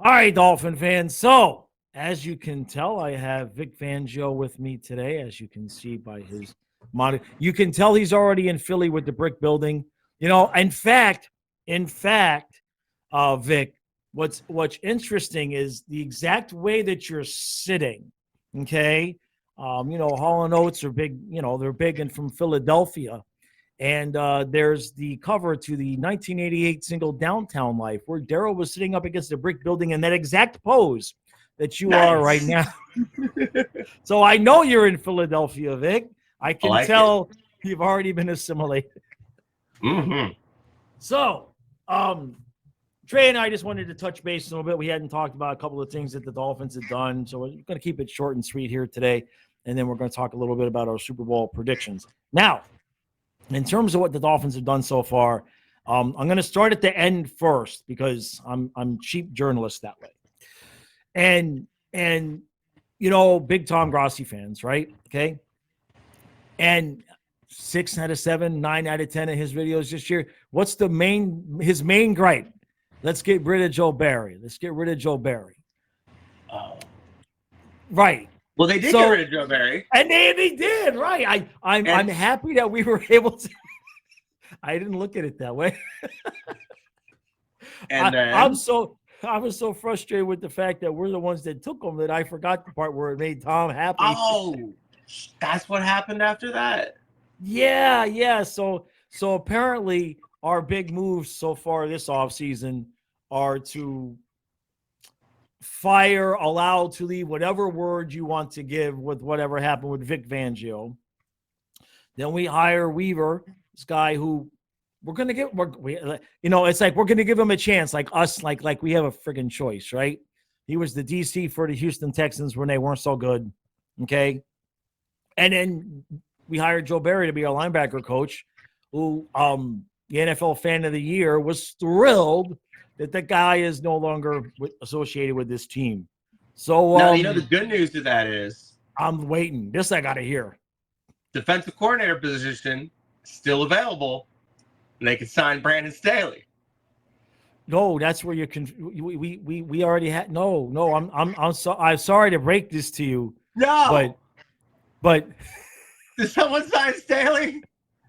All right, Dolphin fans. So, as you can tell, I have Vic Fangio with me today. As you can see by his monitor, you can tell he's already in Philly with the brick building. In fact, Vic, what's interesting is the exact way that you're sitting. Okay, Hall and Oates are big. They're big and from Philadelphia. And there's the cover to the 1988 single Downtown Life, where Daryl was sitting up against a brick building in that exact pose that you are right now. So I know you're in Philadelphia, Vic. I can tell you've already been assimilated. Mm-hmm. So, Trey and I just wanted to touch base a little bit. We hadn't talked about a couple of things that the Dolphins have done. So we're going to keep it short and sweet here today. And then we're going to talk a little bit about our Super Bowl predictions. Now, in terms of what the Dolphins have done so far, I'm going to start at the end first because I'm cheap journalist that way. And big Tom Grossi fans, right? Okay. And 6 out of 7, 9 out of 10 of his videos this year. What's his main gripe? Let's get rid of Joe Barry. Right. Well, they did get rid of Joe Barry. And they did, right. I'm happy that we were able to. I didn't look at it that way. And I was so frustrated with the fact that we're the ones that took him that I forgot the part where it made Tom happy. Oh, that's what happened after that. Yeah. So apparently our big moves so far this offseason are to fire, allow to leave, whatever word you want to give with whatever happened with Vic Fangio. Then we hire Weaver, this guy who we're going to get, it's like we're going to give him a chance, like us, like we have a friggin' choice, right? He was the DC for the Houston Texans when they weren't so good, okay? And then we hired Joe Barry to be our linebacker coach, who the NFL Fan of the Year was thrilled that the guy is no longer associated with this team. So now, the good news to that is I'm waiting. This I got to hear. Defensive coordinator position still available, and they can sign Brandon Staley. No, that's where you can. We already had. No. I'm sorry to break this to you. No, but did someone sign Staley?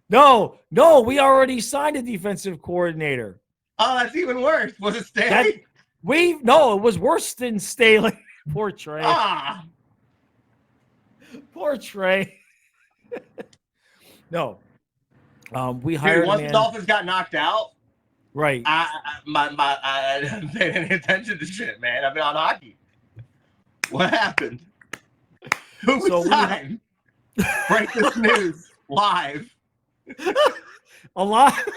No. We already signed a defensive coordinator. Oh, that's even worse. Was it Staley? No, it was worse than Staley. Poor Trey. Poor Trey. No. We hired once the Dolphins got knocked out. Right. I didn't pay any attention to shit, man. I've been on hockey. What happened? Who was signed? Break this news live. Alive.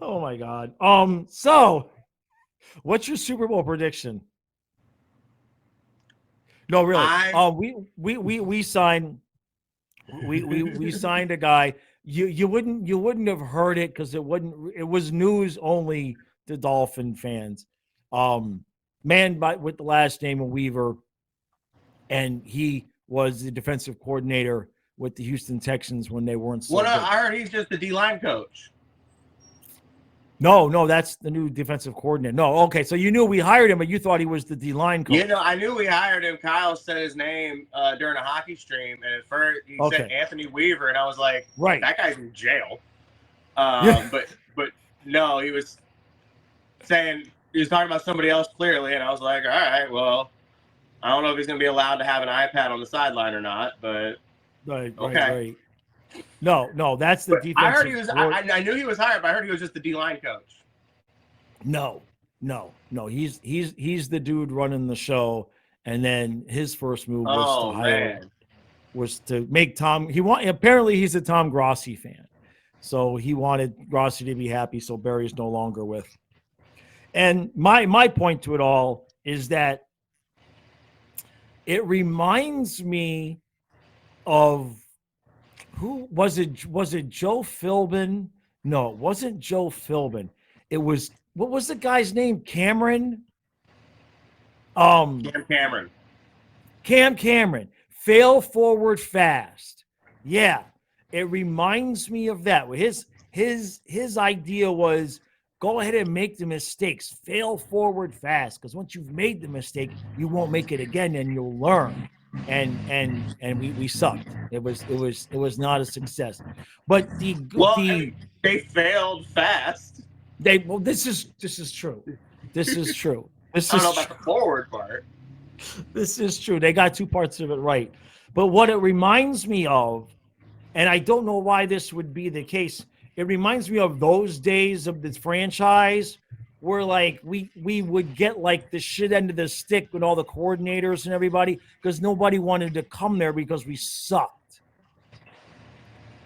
Oh my God. So what's your Super Bowl prediction? No, really. We signed we signed a guy. You wouldn't have heard it because it was news only to Dolphin fans. Man with the last name of Weaver, and he was the defensive coordinator with the Houston Texans when they weren't so good. I heard he's just the D-line coach. No, that's the new defensive coordinator. No, okay, so you knew we hired him, but you thought he was the D-line coach. I knew we hired him. Kyle said his name during a hockey stream, and at first he said Anthony Weaver, and I was like, right, that guy's in jail. But no, he was saying he was talking about somebody else clearly, and I was like, all right, well, I don't know if he's going to be allowed to have an iPad on the sideline or not, but right. No, that's the defense. I heard he was. I knew he was hired, but I heard he was just the D-line coach. No. He's the dude running the show, and then his first move was to make Tom. Apparently he's a Tom Grossi fan, so he wanted Grossi to be happy. So Barry's no longer with. And my point to it all is that it reminds me of. Who was it? Was it Joe Philbin? No, it wasn't Joe Philbin. It was, what was the guy's name? Cameron? Cam Cameron. Cam Cameron. Fail forward fast. Yeah. It reminds me of that. His idea was go ahead and make the mistakes. Fail forward fast, because once you've made the mistake, you won't make it again, and you'll learn. And we sucked. It was not a success. But they failed fast. This is true. This is true. I don't know about the forward part. This is true. They got two parts of it right. But what it reminds me of, and I don't know why this would be the case, it reminds me of those days of this franchise where like we would get like the shit end of the stick with all the coordinators and everybody because nobody wanted to come there because we sucked.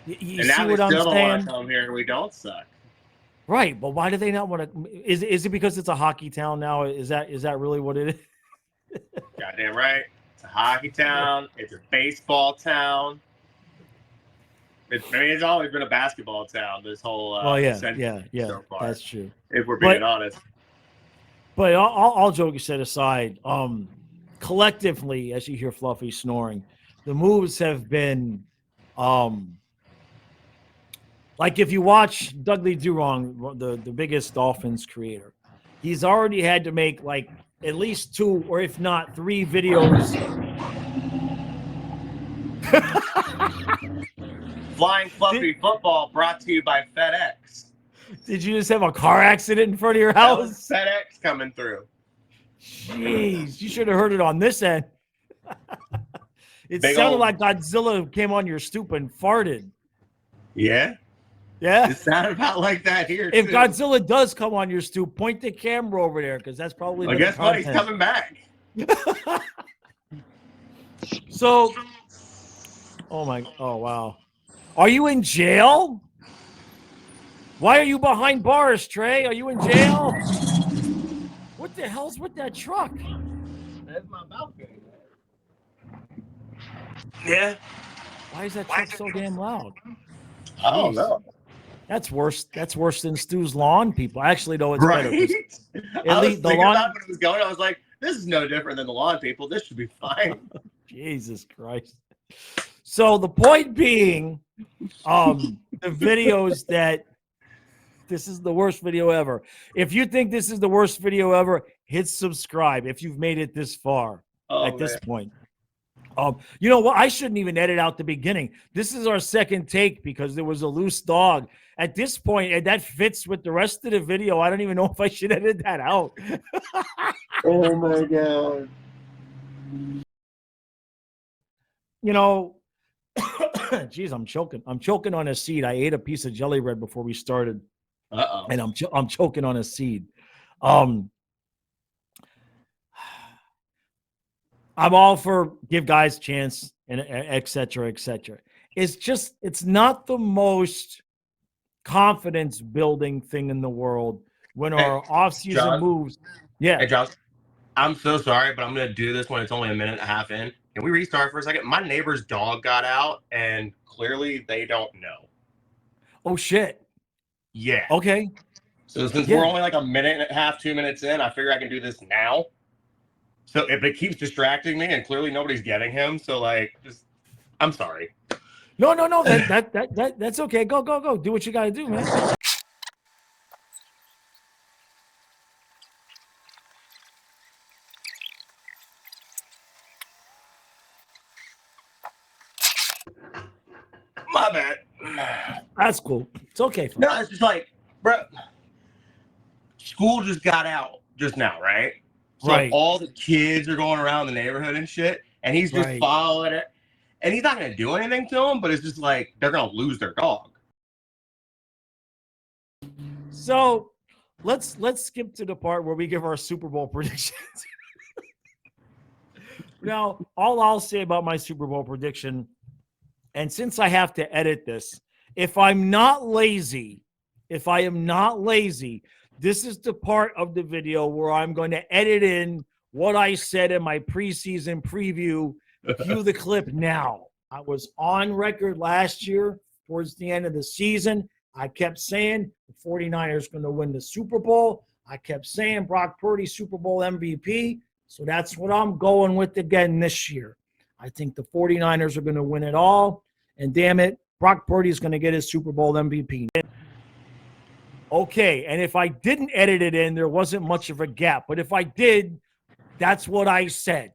You and see now what I'm still saying? Don't want to come here and we don't suck. Right, but why do they not want to? Is it because it's a hockey town now? Is that really what it is? Goddamn right. It's a hockey town. It's a baseball town. It's always been a basketball town. This whole yeah, so far, that's true. If we're being honest. But all joking set aside, collectively, as you hear Fluffy snoring, the moves have been, like if you watch Dudley Durong, the biggest Dolphins creator, he's already had to make like at least 2 or if not 3 videos. Flying Fluffy football brought to you by FedEx. Did you just have a car accident in front of your house? FedEx coming through. Jeez, you should have heard it on this end. It sounded like Godzilla came on your stoop and farted. Yeah? Yeah? It sounded about like that here, If too. Godzilla does come on your stoop, point the camera over there, because that's probably Well, guess what? He's coming back. So, oh wow. Are you in jail? Why are you behind bars, Trey? Are you in jail? What the hell's with that truck? That's my balcony. Yeah. Why is that truck so damn loud? I don't know. That's worse. That's worse than Stu's lawn people. Actually, though, it's right? better. I was thinking about when it was going. I was like, this is no different than the lawn people. This should be fine. Jesus Christ. So the point being, the videos that this is the worst video ever. If you think this is the worst video ever, hit subscribe if you've made it this far at this point. You know what? I shouldn't even edit out the beginning. This is our second take because there was a loose dog. At this point, and that fits with the rest of the video. I don't even know if I should edit that out. Oh my God. You know, geez, I'm choking. I'm choking on a seed. I ate a piece of jelly bread before we started. Uh-oh. And I'm choking on a seed. I'm all for give guys a chance and et cetera, et cetera. It's not the most confidence building thing in the world when our offseason moves. Yeah. Hey, Josh, I'm so sorry, but I'm going to do this when it's only a minute and a half in. Can we restart for a second? My neighbor's dog got out, and clearly they don't know. Oh, shit. Yeah. Okay. So since we're only like a minute and a half, 2 minutes in, I figure I can do this now. So if it keeps distracting me, and clearly nobody's getting him, so like, I'm sorry. No. That's okay. Go. Do what you got to do, man. My bad. That's cool. It's okay. No, it's just like, bro, school just got out just now, right? So all the kids are going around the neighborhood and shit, and he's just following it. And he's not going to do anything to them, but it's just like they're going to lose their dog. So let's skip to the part where we give our Super Bowl predictions. Now, all I'll say about my Super Bowl prediction, and since I have to edit this, if I am not lazy, this is the part of the video where I'm going to edit in what I said in my preseason preview. Cue the clip now. I was on record last year towards the end of the season. I kept saying the 49ers going to win the Super Bowl. I kept saying Brock Purdy Super Bowl MVP. So that's what I'm going with again this year. I think the 49ers are going to win it all. And damn it, Brock Purdy is going to get his Super Bowl MVP. Okay, and if I didn't edit it in, there wasn't much of a gap. But if I did, that's what I said.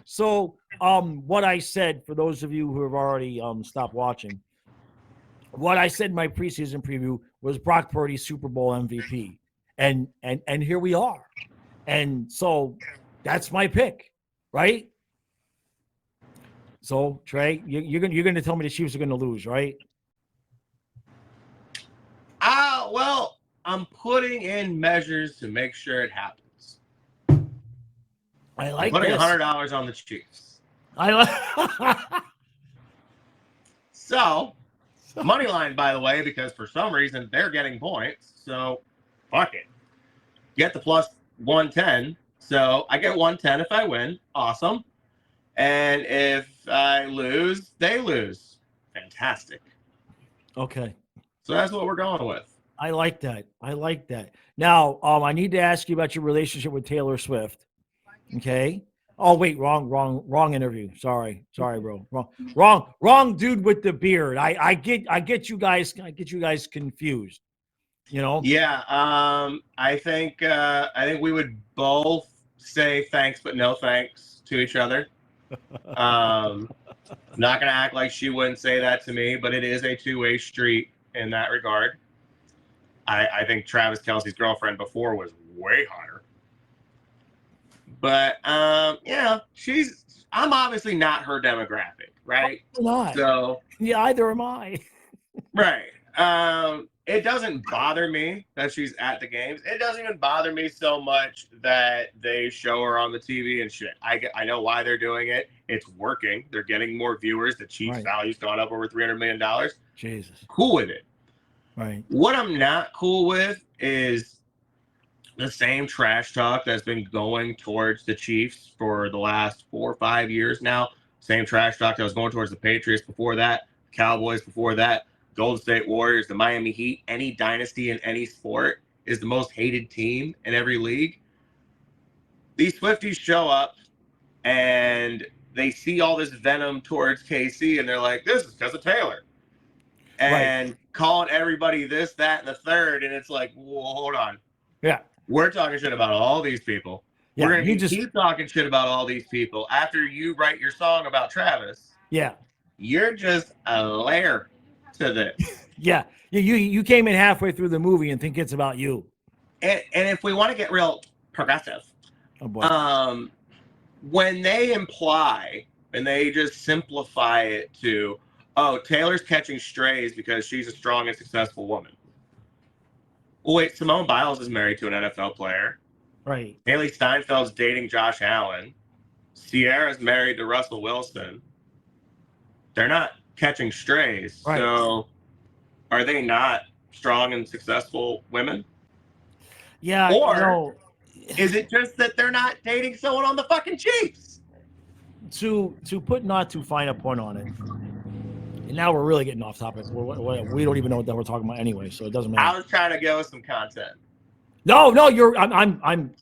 So, what I said, for those of you who have already stopped watching, what I said in my preseason preview was Brock Purdy Super Bowl MVP, and here we are, and so that's my pick, right? So Trey, you're gonna tell me the Chiefs are gonna lose, right? Well, I'm putting in measures to make sure it happens. I like I'm putting this. $100 on the Chiefs. I like. So, money line, by the way, because for some reason they're getting points. So, fuck it. Get the plus 110. So, I get 110 if I win. Awesome. And if I lose, they lose. Fantastic. Okay. So, that's what we're going with. I like that. I like that. Now, I need to ask you about your relationship with Taylor Swift. Okay. Oh wait, wrong interview. Sorry, bro. Wrong dude with the beard. I get you guys confused. You know? Yeah. I think we would both say thanks, but no thanks to each other. Not gonna act like she wouldn't say that to me, but it is a two-way street in that regard. I think Travis Kelce's girlfriend before was way hotter. But yeah, I'm obviously not her demographic, right? Not. So yeah, either am I. right. It doesn't bother me that she's at the games. It doesn't even bother me so much that they show her on the TV and shit. I know why they're doing it. It's working. They're getting more viewers. The Chiefs' value's gone up over $300 million. Jesus. Cool with it. Right. What I'm not cool with is the same trash talk that's been going towards the Chiefs for the last 4 or 5 years now. Same trash talk that was going towards the Patriots before that, Cowboys before that, Golden State Warriors, the Miami Heat. Any dynasty in any sport is the most hated team in every league. These Swifties show up and they see all this venom towards KC and they're like, this is because of Taylor. And calling everybody this, that, and the third. And it's like, whoa, hold on. Yeah. We're talking shit about all these people. Yeah, We're going to keep talking shit about all these people. After you write your song about Travis, yeah, you're just a layer to this. Yeah. You came in halfway through the movie and think it's about you. And if we want to get real progressive, when they imply and they just simplify it to, oh, Taylor's catching strays because she's a strong and successful woman. Well, wait, Simone Biles is married to an NFL player. Right. Haley Steinfeld's dating Josh Allen. Sierra's married to Russell Wilson. They're not catching strays. Right. So are they not strong and successful women? Yeah. Or is it just that they're not dating someone on the fucking Chiefs? To put not too fine a point on it. And now we're really getting off topic. We don't even know what we're talking about anyway, so it doesn't matter. I was trying to go with some content. No, I'm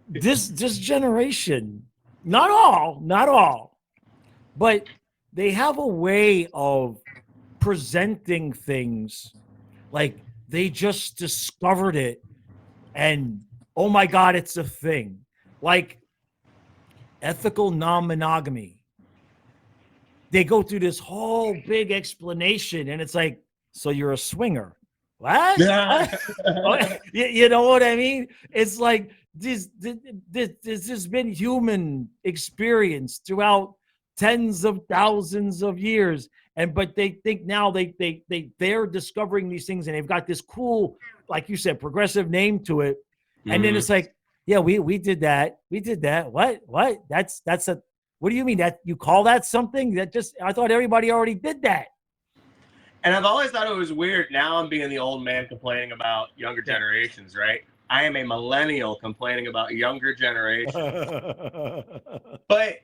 this generation, not all, but they have a way of presenting things like they just discovered it and oh my God, it's a thing. Like ethical non-monogamy. They go through this whole big explanation and it's like, so you're a swinger. What? You know what I mean? It's like this has been human experience throughout tens of thousands of years. But they think now they're discovering these things and they've got this cool, like you said, progressive name to it. And then it's like, yeah, we did that. We did that. What? That's a, what do you mean that you call that something? I thought everybody already did that. And I've always thought it was weird. Now I'm being the old man complaining about younger generations, right? I am a millennial complaining about younger generations. But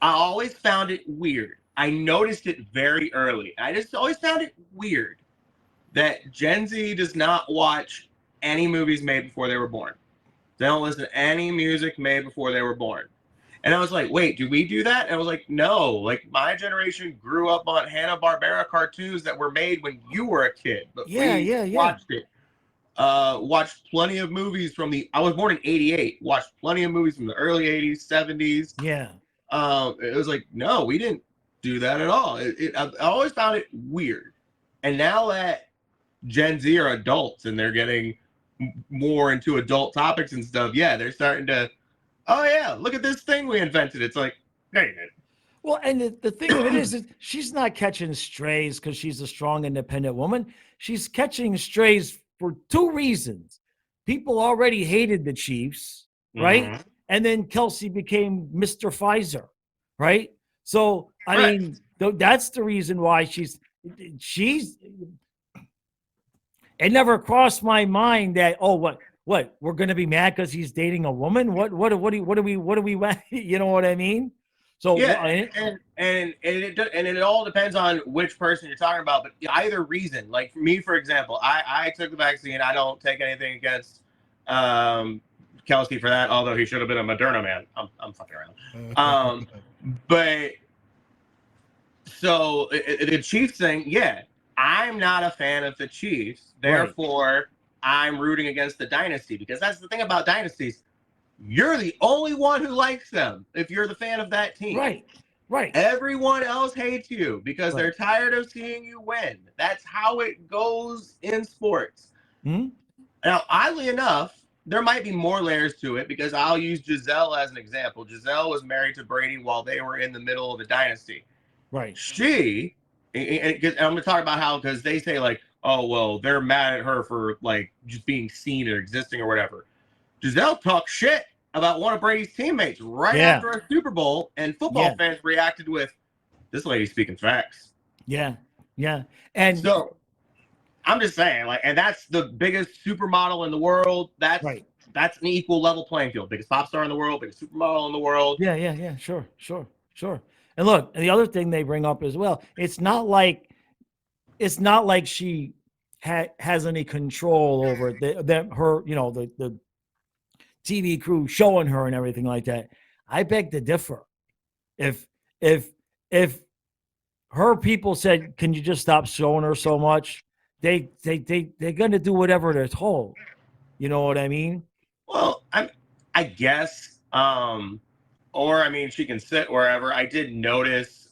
I always found it weird. I noticed it very early. I just always found it weird that Gen Z does not watch any movies made before they were born. They don't listen to any music made before they were born. And I was like, wait, do we do that? And I was like, no. Like, my generation grew up on Hanna-Barbera cartoons that were made when you were a kid. But we watched it. Watched plenty of movies I was born in 88. Watched plenty of movies from the early 80s, 70s. Yeah. It was like, no, we didn't do that at all. I always found it weird. And now that Gen Z are adults and they're getting more into adult topics and stuff, yeah, they're starting to, oh yeah, look at this thing we invented. It's like, no, you didn't. Well, and the thing of it is she's not catching strays because she's a strong, independent woman. She's catching strays for two reasons. People already hated the Chiefs, right? Mm-hmm. And then Kelsey became Mr. Pfizer, right? So, I mean, that's the reason why she's, it never crossed my mind that, oh, what, we're going to be mad because he's dating a woman? What do we, you know what I mean? So yeah, and it all depends on which person you're talking about. But either reason, like for me, for example, I took the vaccine. I don't take anything against Kelsey for that, although he should have been a Moderna man. I'm fucking around. But so the Chiefs thing, yeah, I'm not a fan of the Chiefs. Therefore, I'm rooting against the dynasty because that's the thing about dynasties. You're the only one who likes them if you're the fan of that team. Right. Everyone else hates you because they're tired of seeing you win. That's how it goes in sports. Mm-hmm. Now, oddly enough, there might be more layers to it because I'll use Giselle as an example. Giselle was married to Brady while they were in the middle of the dynasty. Right. She, and I'm going to talk about how, because they say like, oh, well, they're mad at her for like just being seen or existing or whatever. Giselle talked shit about one of Brady's teammates after a Super Bowl, and football fans reacted with, this lady's speaking facts. Yeah. And so I'm just saying, like, and that's the biggest supermodel in the world. That's an equal level playing field. Biggest pop star in the world, biggest supermodel in the world. Yeah. Sure. And look, the other thing they bring up as well, it's not like she has any control over her, the TV crew showing her and everything like that. I beg to differ. If her people said, "Can you just stop showing her so much?" They're gonna do whatever they're told. You know what I mean? Well, I guess, or I mean, she can sit wherever. I did notice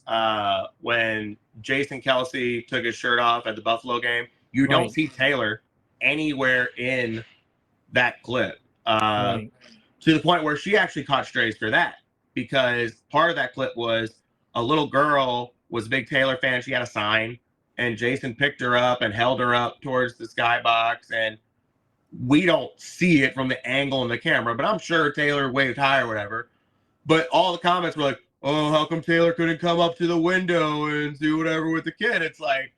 when Jason Kelsey took his shirt off at the Buffalo game, you don't see Taylor anywhere in that clip. To the point where she actually caught strays for that, because part of that clip was a little girl was a big Taylor fan. She had a sign, and Jason picked her up and held her up towards the skybox, and we don't see it from the angle in the camera, but I'm sure Taylor waved hi or whatever. But all the comments were like, oh, how come Taylor couldn't come up to the window and do whatever with the kid? It's like,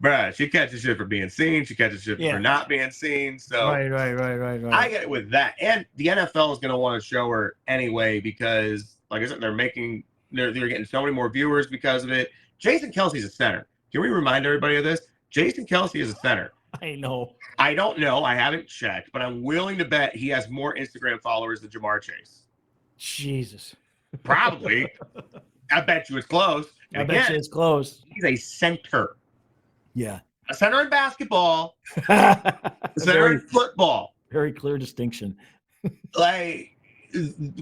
bruh, she catches shit for being seen. She catches shit for not being seen. So right. I get it with that. And the NFL is going to want to show her anyway because, like I said, they're getting so many more viewers because of it. Jason Kelsey's a center. Can we remind everybody of this? Jason Kelsey is a center. I know. I don't know. I haven't checked, but I'm willing to bet he has more Instagram followers than Jamar Chase. Jesus. Probably. I bet you it's close. I bet you it's close. He's a center. Yeah. A center in basketball. A center in football. Very clear distinction. Like,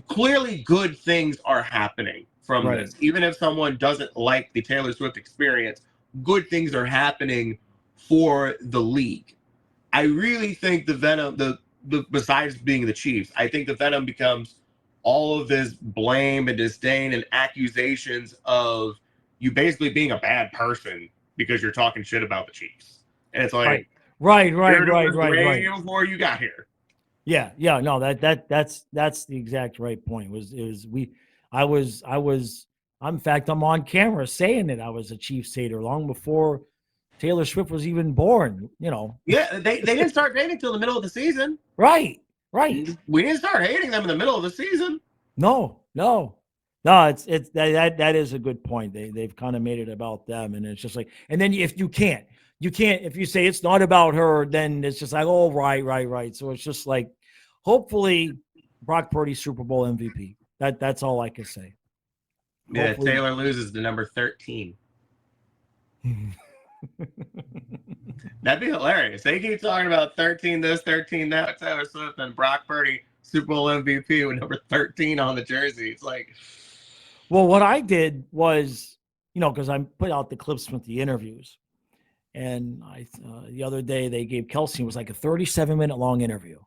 clearly good things are happening from this. Even if someone doesn't like the Taylor Swift experience, good things are happening for the league. I really think the venom, besides being the Chiefs, I think the venom becomes all of this blame and disdain and accusations of you basically being a bad person because you're talking shit about the Chiefs. And it's like, right. Before you got here. Yeah. No, that's the exact right point. In fact, I'm on camera saying that I was a Chiefs hater long before Taylor Swift was even born, Yeah, they didn't start dating until the middle of the season. Right. We didn't start hating them in the middle of the season. No. It's that is a good point. They've kind of made it about them, and it's just like, and then if you can't, if you say it's not about her, then it's just like, oh, right. So it's just like, hopefully, Brock Purdy Super Bowl MVP. That's all I can say. Yeah, Hopefully. Taylor loses to number 13. That'd be hilarious. They keep talking about 13 this, 13 that. Taylor Swift and Brock Purdy, Super Bowl MVP with number 13 on the jersey. It's like, well, what I did was, because I put out the clips with the interviews, and the other day they gave Kelsey, it was like a 37-minute long interview.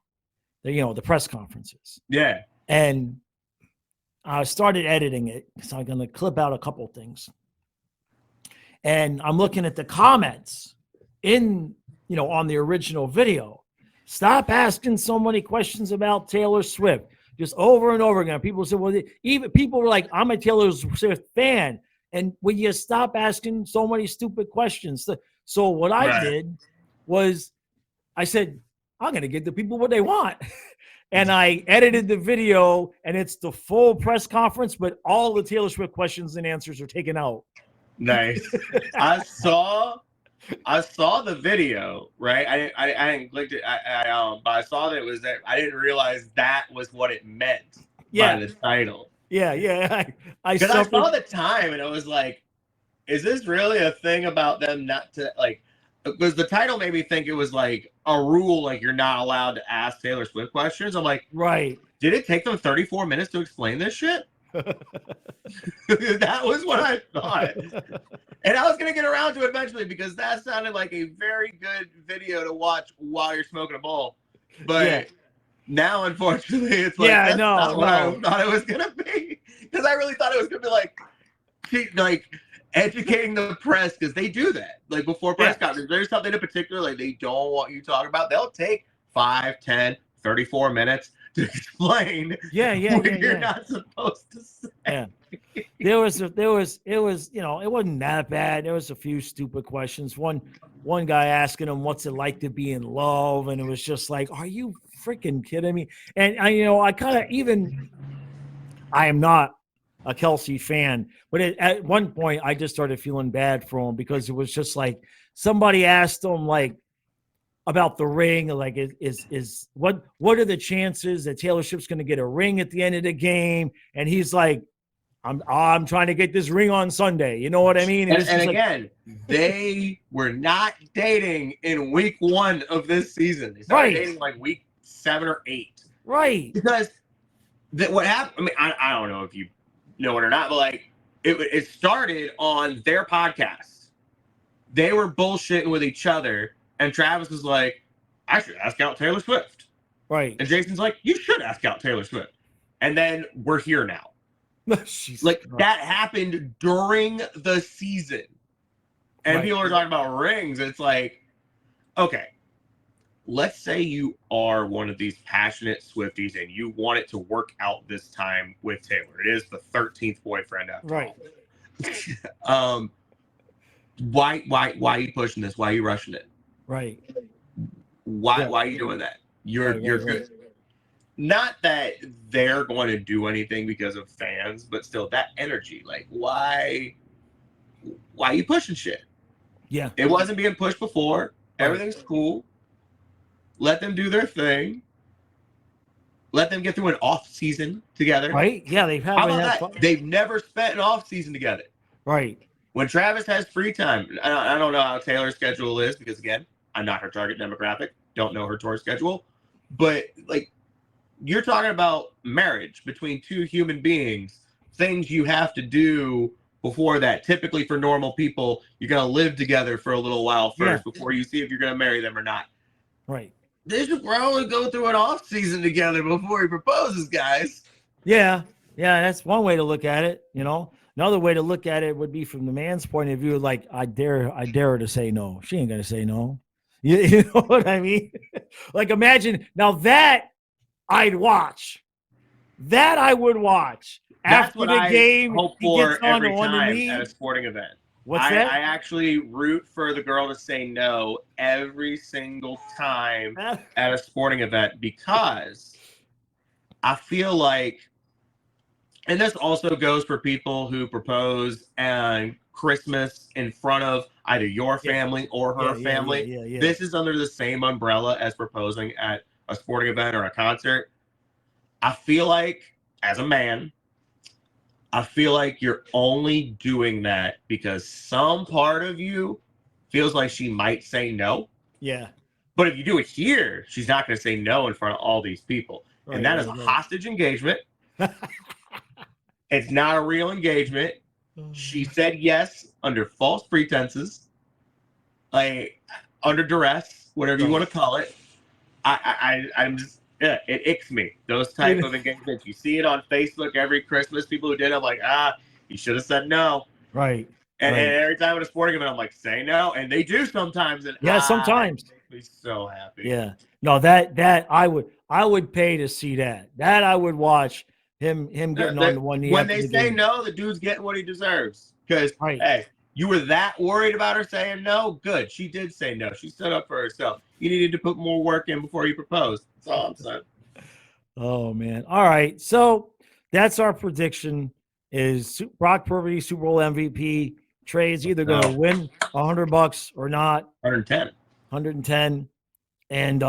The press conferences. yeah. And I started editing it, so I'm going to clip out a couple things. And I'm looking at the comments on the original video. Stop asking so many questions about Taylor Swift. Just over and over again. People said, well, even people were like, I'm a Taylor Swift fan. And will you stop asking so many stupid questions? So what I did was I said, I'm going to give the people what they want. And I edited the video, and it's the full press conference, but all the Taylor Swift questions and answers are taken out. Nice. I saw the video, right? I didn't click it. But I saw that it was that. I didn't realize that was what it meant by the title. Yeah. Because I saw the time, and it was like, is this really a thing about them not to like? Because the title made me think it was like a rule, like you're not allowed to ask Taylor Swift questions. I'm like, right. Did it take them 34 minutes to explain this shit? That was what I thought. And I was going to get around to it eventually because that sounded like a very good video to watch while you're smoking a bowl. But now, unfortunately, it's like, that's not what I thought it was going to be. Because I really thought it was going to be like educating the press, because they do that. Like before press conferences, there's something in particular like they don't want you talking about. They'll take 5, 10, 34 minutes to explain what you're not supposed to say. Yeah. It was, it wasn't that bad. There was a few stupid questions. One guy asking him, what's it like to be in love? And it was just like, are you freaking kidding me? And I am not a Kelsey fan, but at one point I just started feeling bad for him because it was just like somebody asked him like about the ring, like is what are the chances that Taylor Swift's going to get a ring at the end of the game? And he's like, I'm trying to get this ring on Sunday. You know what I mean? And again, they were not dating in week 1 of this season. They started dating like week 7 or 8. Right. Because what happened, I mean, I don't know if you know it or not, but like it started on their podcast. They were bullshitting with each other, and Travis was like, I should ask out Taylor Swift. Right. And Jason's like, you should ask out Taylor Swift. And then we're here now. That happened during the season. And people are talking about rings. It's like, okay, let's say you are one of these passionate Swifties and you want it to work out this time with Taylor. It is the 13th boyfriend after all. Why are you pushing this? Why are you rushing it? Right. Why are you doing that? You're good. Right. Not that they're going to do anything because of fans, but still that energy. Like, why are you pushing shit? Yeah. It wasn't being pushed before. Everything's cool. Let them do their thing. Let them get through an off season together. Right? Yeah, they've had. How about that? They've never spent an off season together. Right. When Travis has free time, I don't know how Taylor's schedule is because again, I'm not her target demographic. Don't know her tour schedule, but like, you're talking about marriage between two human beings. Things you have to do before that. Typically, for normal people, you're gonna live together for a little while first before you see if you're gonna marry them or not. Right. They should probably go through an off season together before he proposes, guys. Yeah, that's one way to look at it. Another way to look at it would be from the man's point of view. Like, I dare her to say no. She ain't gonna say no. You know what I mean? Like, imagine now that I'd watch. That I would watch. That's after the game. Hope for every time at a sporting event. What's that? I actually root for the girl to say no every single time at a sporting event because I feel like, and this also goes for people who propose and Christmas in front of either your family or her family. Yeah. This is under the same umbrella as proposing at a sporting event or a concert. I feel like, as a man, I feel like you're only doing that because some part of you feels like she might say no. Yeah. But if you do it here, she's not going to say no in front of all these people. Right, And that is a hostage engagement. It's not a real engagement. She said yes under false pretenses, like under duress, whatever you want to call it. I'm just, yeah, it icks me. Those type of engagements. You see it on Facebook every Christmas. People who did it, I'm like, you should have said no. Right. And right. every time at a sporting event, I'm like, say no. And they do sometimes. And sometimes. It makes me so happy. Yeah. No, that I would pay to see that. That I would watch him getting on the one knee. When they say no, the dude's getting what he deserves. Because, hey, you were that worried about her saying no? Good. She did say no. She stood up for herself. You needed to put more work in before you proposed. That's all I'm saying. Oh, man. All right. So that's our prediction is Brock Purdy, Super Bowl MVP. Trey is either going to win $100 or not. 110. And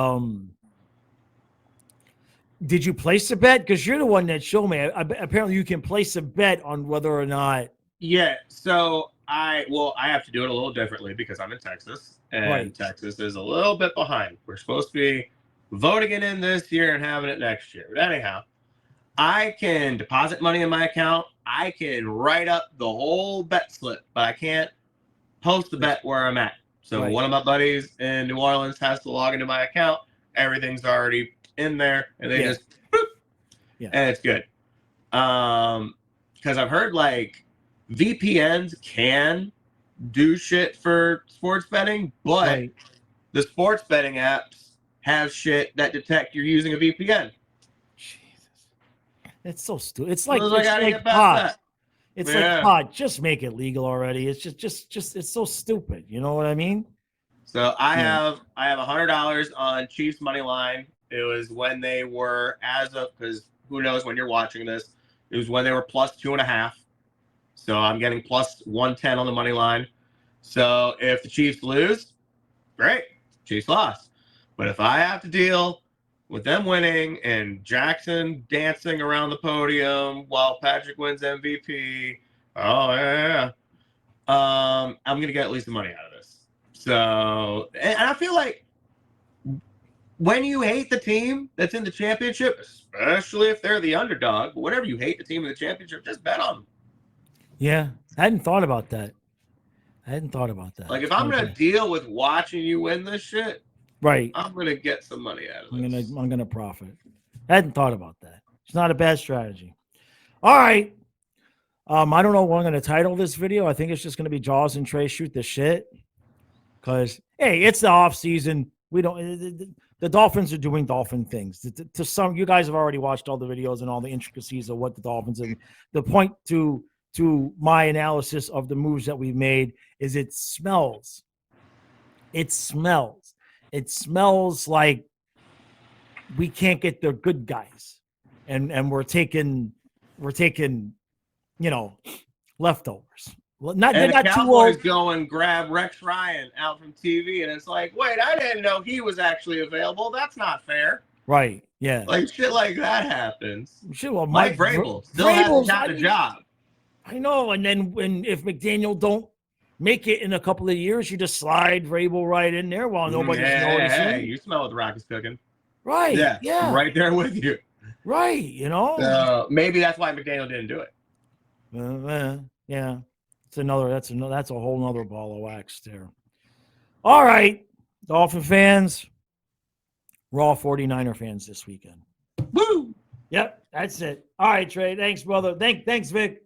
did you place a bet? Because you're the one that showed me. Apparently, you can place a bet on whether or not. Yeah. So I have to do it a little differently because I'm in Texas, and Texas is a little bit behind. We're supposed to be voting it in this year and having it next year. But anyhow, I can deposit money in my account. I can write up the whole bet slip, but I can't post the bet where I'm at. So one of my buddies in New Orleans has to log into my account. Everything's already in there, and they just boop, and it's good. Because I've heard like VPNs can do shit for sports betting, but the sports betting apps have shit that detect you're using a VPN. Jesus, it's so stupid. It's like pot. It's like pot. Just make it legal already. It's just it's so stupid. You know what I mean? So I have $100 on Chiefs money line. It was when they were because who knows when you're watching this. It was when they were plus 2.5. So I'm getting plus 110 on the money line. So if the Chiefs lose, great, Chiefs lost. But if I have to deal with them winning and Jackson dancing around the podium while Patrick wins MVP, I'm gonna get at least the money out of this. So, and I feel like when you hate the team that's in the championship, especially if they're the underdog, whatever you hate the team in the championship, just bet on them. Yeah, I hadn't thought about that. Like if I'm gonna deal with watching you win this shit, I'm gonna get some money out of this. I'm gonna profit. I hadn't thought about that. It's not a bad strategy. All right. I don't know what I'm going to title this video. I think it's just going to be Jaws and Trey shoot the shit. Because, hey, it's the off season. We don't. The Dolphins are doing Dolphin things. To some, you guys have already watched all the videos and all the intricacies of what the Dolphins are. The point to my analysis of the moves that we've made is it smells. It smells like we can't get the good guys, and we're taking leftovers. Not and the Cowboys go and grab Rex Ryan out from TV, and it's like, wait, I didn't know he was actually available. That's not fair. Right? Yeah. Like shit like that happens. Shit. Well, Mike Vrabel still hasn't got a job. I know. And then if McDaniel don't make it in a couple of years, you just slide Vrabel right in there while nobody's noticing. Hey, you smell what the Rock is cooking. Right. Yeah. Right there with you. Right. Maybe that's why McDaniel didn't do it. Yeah. That's a whole nother ball of wax there. All right. Dolphin fans. We're all 49er fans this weekend. Woo! Yep. That's it. All right, Trey. Thanks, brother. Thanks, Vic.